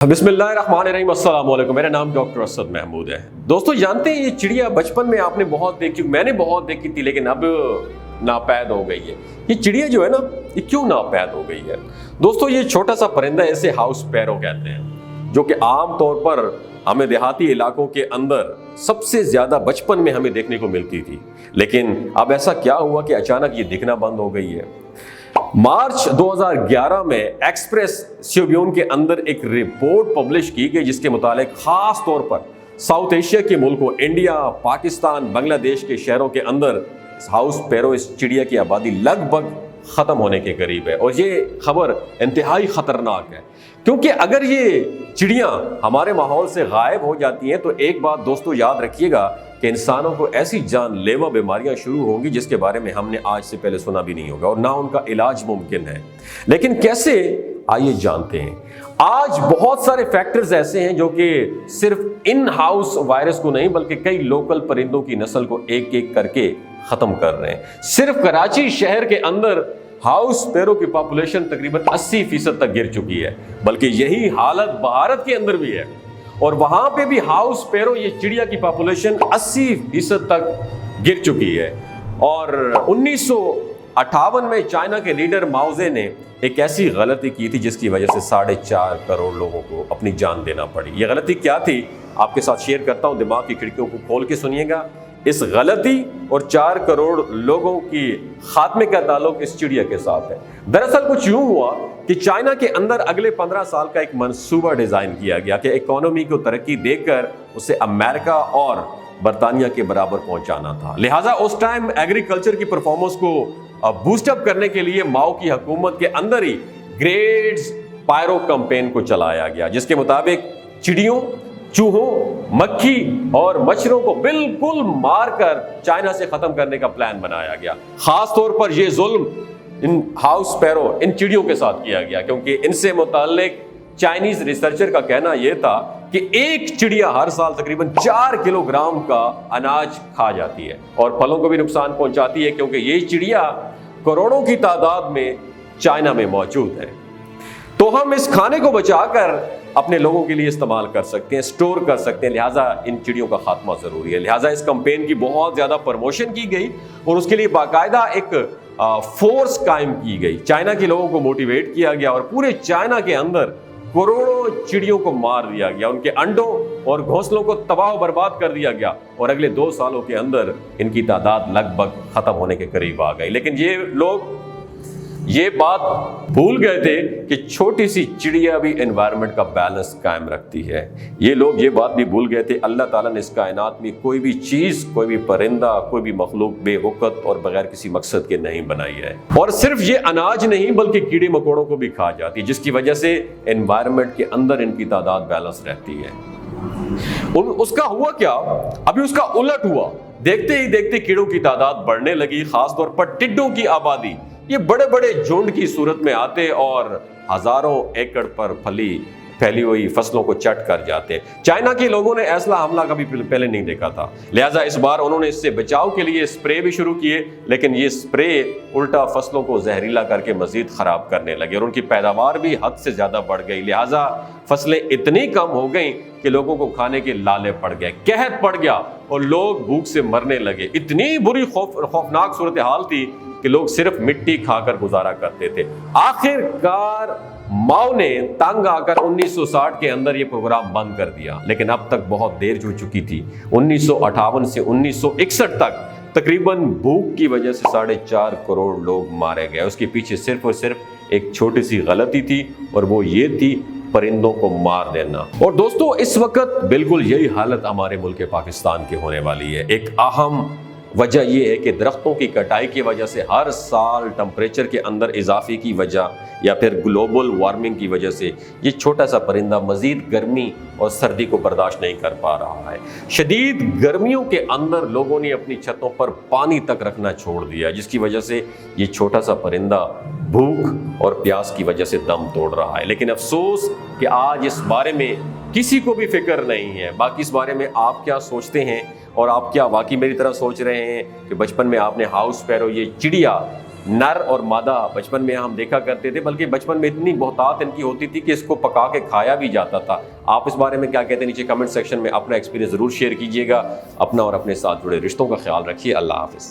बिस्मिल्लाहिर्रहमानिर्रहीम, अस्सलाम वालेकुम। मेरा नाम डॉक्टर असद महमूद है। दोस्तों, जानते हैं ये चिड़िया बचपन में आपने बहुत देखी, मैंने बहुत देखी थी, लेकिन अब नापैद हो गई है। ये चिड़िया जो है ना, ये क्यों नापैद हो गई है? दोस्तों, ये छोटा सा परिंदा, इसे हाउस पैरो कहते हैं, जो कि आम तौर पर हमें देहाती इलाकों के अंदर सबसे ज्यादा बचपन में हमें देखने को मिलती थी। लेकिन अब ऐसा क्या हुआ कि अचानक ये दिखना बंद हो गई है? मार्च 2011 में एक्सप्रेस ट्रिब्यून के अंदर एक रिपोर्ट पब्लिश की गई, जिसके मुताबिक खास तौर पर साउथ एशिया के मुल्कों इंडिया, पाकिस्तान, बांग्लादेश के शहरों के अंदर हाउस पैरो, इस चिड़िया की आबादी लगभग खत्म होने के करीब है। और ये खबर इंतहाई खतरनाक है, क्योंकि अगर ये चिड़िया हमारे माहौल से गायब हो जाती हैं तो एक बात दोस्तों याद रखिएगा कि इंसानों को ऐसी जानलेवा बीमारियां शुरू होंगी जिसके बारे में हमने आज से पहले सुना भी नहीं होगा, और ना उनका इलाज मुमकिन है। लेकिन कैसे, आइए जानते हैं। आज बहुत सारे फैक्टर्स ऐसे हैं जो कि सिर्फ इन हाउस वायरस को नहीं, बल्कि कई लोकल परिंदों की नस्ल को एक एक करके खत्म कर रहे हैं। सिर्फ कराची शहर के अंदर हाउस पैरो की पॉपुलेशन तकरीबन 80% तक गिर चुकी है, बल्कि यही हालत भारत के अंदर भी है। और वहां पे भी हाउस पैरो, ये चिड़िया की पॉपुलेशन 80% तक गिर चुकी है। और 1958 में चाइना के लीडर माओजे ने एक ऐसी गलती की थी जिसकी वजह से 4.5 करोड़ लोगों को अपनी जान देना पड़ी। ये गलती क्या थी, आपके साथ शेयर करता हूं, दिमाग की खिड़कियों को खोल के सुनिएगा। इस गलती और 4 करोड़ लोगों की खात्मे का ताल्लुक इस चिड़िया के साथ है। दरअसल कुछ यूं हुआ कि चाइना के अंदर अगले 15 साल का एक मंसूबा डिजाइन किया गया कि इकोनॉमी को तरक्की देकर उसे अमेरिका और बरतानिया के बराबर पहुंचाना था। लिहाजा उस टाइम एग्रीकल्चर की परफॉर्मेंस को बूस्टअप करने के लिए माओ की हुकूमत के अंदर ही ग्रेट पायरो कैंपेन को चलाया गया, जिसके मुताबिक चिड़ियों, चूहों, मक्खी और मच्छरों को बिल्कुल मारकर चाइना से खत्म करने का प्लान बनाया गया। खास तौर पर यह जुल्म इन हाउस पैरो, इन चिड़ियों के साथ किया गया, क्योंकि इनसे मुताल्लिक चाइनीज रिसर्चर का कहना यह था कि एक चिड़िया हर साल तकरीबन 4 किलोग्राम का अनाज खा जाती है और फलों को भी नुकसान पहुंचाती है, क्योंकि ये चिड़िया करोड़ों की तादाद में चाइना में मौजूद है। तो हम इस खाने को बचाकर अपने लोगों के लिए इस्तेमाल कर सकते हैं, स्टोर कर सकते हैं। लिहाजा इन चिड़ियों का खात्मा जरूरी है। लिहाजा इस कैंपेन की बहुत ज्यादा प्रमोशन की गई और उसके लिए बाकायदा एक फोर्स कायम की गई। चाइना के लोगों को मोटिवेट किया गया और पूरे चाइना के अंदर करोड़ों चिड़ियों को मार दिया गया, उनके अंडों और घोंसलों को तबाह बर्बाद कर दिया गया और अगले 2 सालों के अंदर इनकी तादाद लगभग खत्म होने के करीब आ गई। लेकिन ये लोग ये बात भूल गए थे कि छोटी सी चिड़िया भी एनवायरनमेंट का बैलेंस कायम रखती है। ये लोग ये बात भी भूल गए थे, अल्लाह ताला ने इस कायनात में कोई भी चीज, कोई भी परिंदा, कोई भी मखलूक बेवकत और बगैर किसी मकसद के नहीं बनाई है। और सिर्फ ये अनाज नहीं बल्कि कीड़े मकोड़ों को भी खा जाती है, जिसकी वजह से एनवायरनमेंट के अंदर इनकी तादाद बैलेंस रहती है। उसका हुआ क्या, अभी उसका उलट हुआ। देखते ही देखते कीड़ों की तादाद बढ़ने लगी, खासतौर पर टिड्डों की आबादी। ये बड़े बड़े झुंड की सूरत में आते और हजारों एकड़ पर फैली हुई फसलों को चट कर जाते। चाइना के लोगों ने ऐसा हमला कभी पहले नहीं देखा था, लिहाजा इस बार उन्होंने इससे बचाव के लिए स्प्रे भी शुरू किए, लेकिन ये स्प्रे उल्टा फसलों को जहरीला करके मजीद खराब करने लगे और उनकी पैदावार भी हद से ज्यादा बढ़ गई। लिहाजा फसलें इतनी कम हो गई कि लोगों को खाने के लाले पड़ गए, कहत पड़ गया और लोग भूख से मरने लगे। इतनी बुरी खौफनाक सूरत हाल थी कि लोग सिर्फ मिट्टी खाकर गुजारा करते थे। आखिरकार माओ ने तंग आकर 1960 के अंदर ये प्रोग्राम बंद कर दिया, लेकिन अब तक बहुत देर हो चुकी थी। 1958 से 1961 तक तकरीबन भूख की वजह से 4.5 करोड़ लोग मारे गए। उसके पीछे सिर्फ और सिर्फ एक छोटी सी गलती थी, और वो ये थी परिंदों को मार देना। और दोस्तों, इस वक्त बिल्कुल यही हालत हमारे मुल्क पाकिस्तान की होने वाली है। एक अहम वजह यह है कि दरख्तों की कटाई की वजह से हर साल टेम्परेचर के अंदर इजाफे की वजह या फिर ग्लोबल वार्मिंग की वजह से ये छोटा सा परिंदा मजीद गर्मी और सर्दी को बर्दाश्त नहीं कर पा रहा है। शदीद गर्मियों के अंदर लोगों ने अपनी छतों पर पानी तक रखना छोड़ दिया, जिसकी वजह से ये छोटा सा परिंदा भूख और प्यास की वजह से दम तोड़ रहा है। लेकिन अफसोस कि आज इस बारे में किसी को भी फिक्र नहीं है। बाकी इस बारे में आप क्या सोचते हैं, और आप क्या वाकई मेरी तरह सोच रहे हैं कि बचपन में आपने हाउस पैरो, ये चिड़िया نر اور مادہ بچپن میں ہم دیکھا کرتے تھے، بلکہ بچپن میں اتنی بہتات ان کی ہوتی تھی کہ اس کو پکا کے کھایا بھی جاتا تھا۔ آپ اس بارے میں کیا کہتے ہیں؟ نیچے کمنٹ سیکشن میں اپنا ایکسپیرینس ضرور شیئر کیجیے گا۔ اپنا اور اپنے ساتھ جڑے رشتوں کا خیال رکھیے۔ اللہ حافظ۔